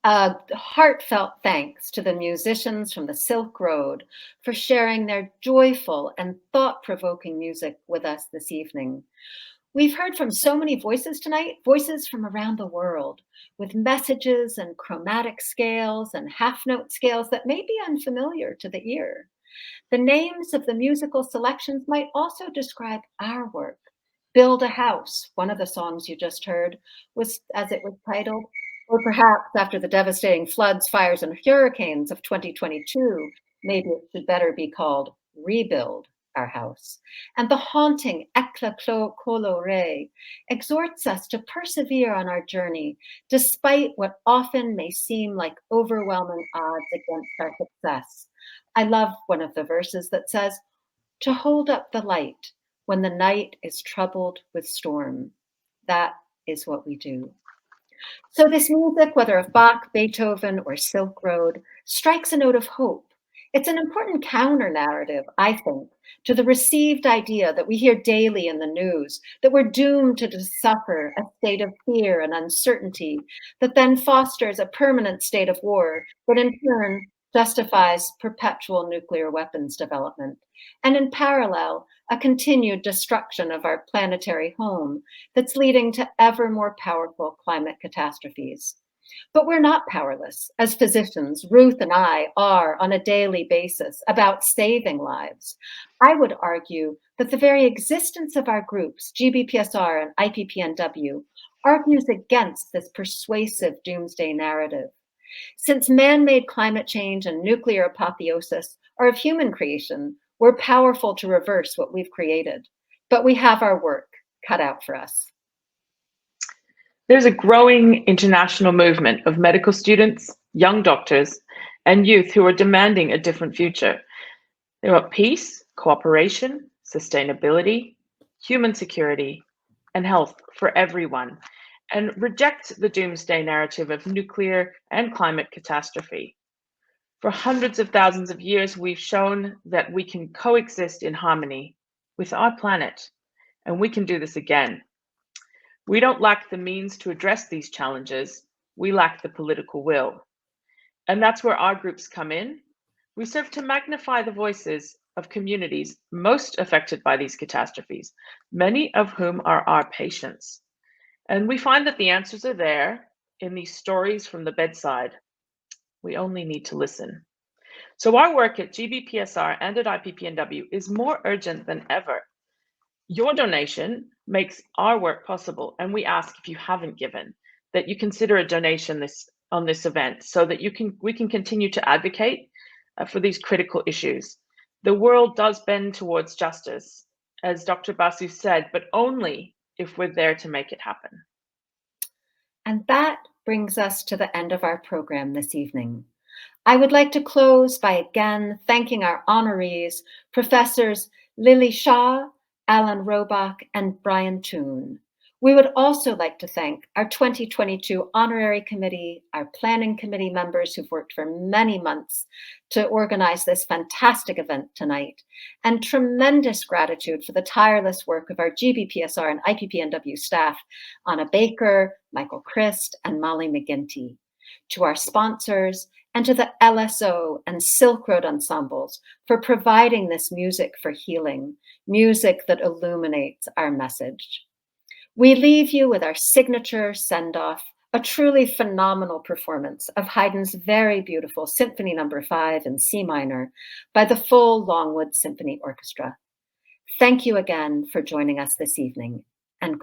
A heartfelt thanks to the musicians from the Silk Road for sharing their joyful and thought-provoking music with us this evening. We've heard from so many voices tonight, voices from around the world, with messages and chromatic scales and half-note scales that may be unfamiliar to the ear. The names of the musical selections might also describe our work. Build a House, one of the songs you just heard, was as it was titled, or perhaps after the devastating floods, fires, and hurricanes of 2022, maybe it should better be called Rebuild Our House. And the haunting Eclat coloré exhorts us to persevere on our journey, despite what often may seem like overwhelming odds against our success. I love one of the verses that says, to hold up the light when the night is troubled with storm. That is what we do. So this music, whether of Bach, Beethoven, or Silk Road, strikes a note of hope. It's an important counter-narrative, I think, to the received idea that we hear daily in the news, that we're doomed to suffer a state of fear and uncertainty that then fosters a permanent state of war that in turn justifies perpetual nuclear weapons development. And in parallel, a continued destruction of our planetary home that's leading to ever more powerful climate catastrophes. But we're not powerless. As physicians, Ruth and I are on a daily basis about saving lives. I would argue that the very existence of our groups, GBPSR and IPPNW, argues against this persuasive doomsday narrative. Since man-made climate change and nuclear apotheosis are of human creation, we're powerful to reverse what we've created. But we have our work cut out for us. There's a growing international movement of medical students, young doctors, and youth who are demanding a different future. They want peace, cooperation, sustainability, human security, and health for everyone, and reject the doomsday narrative of nuclear and climate catastrophe. For hundreds of thousands of years, we've shown that we can coexist in harmony with our planet, and we can do this again. We don't lack the means to address these challenges, we lack the political will. And that's where our groups come in. We serve to magnify the voices of communities most affected by these catastrophes, many of whom are our patients. And we find that the answers are there in these stories from the bedside. We only need to listen. So our work at GBPSR and at IPPNW is more urgent than ever. Your donation makes our work possible, and we ask, if you haven't given, that you consider a donation on this event so that we can continue to advocate for these critical issues. The world does bend towards justice, as Dr. Basu said, but only if we're there to make it happen. And that brings us to the end of our program this evening. I would like to close by again thanking our honorees, Professors Lily Shaw, Alan Robach, and Brian Toon. We would also like to thank our 2022 Honorary Committee, our Planning Committee members who've worked for many months to organize this fantastic event tonight, and tremendous gratitude for the tireless work of our GBPSR and IPPNW staff, Anna Baker, Michael Christ, and Molly McGinty. To our sponsors, and to the LSO and Silk Road ensembles for providing this music for healing, music that illuminates our message. We leave you with our signature send-off, a truly phenomenal performance of Haydn's very beautiful Symphony No. 5 in C minor by the full Longwood Symphony Orchestra. Thank you again for joining us this evening.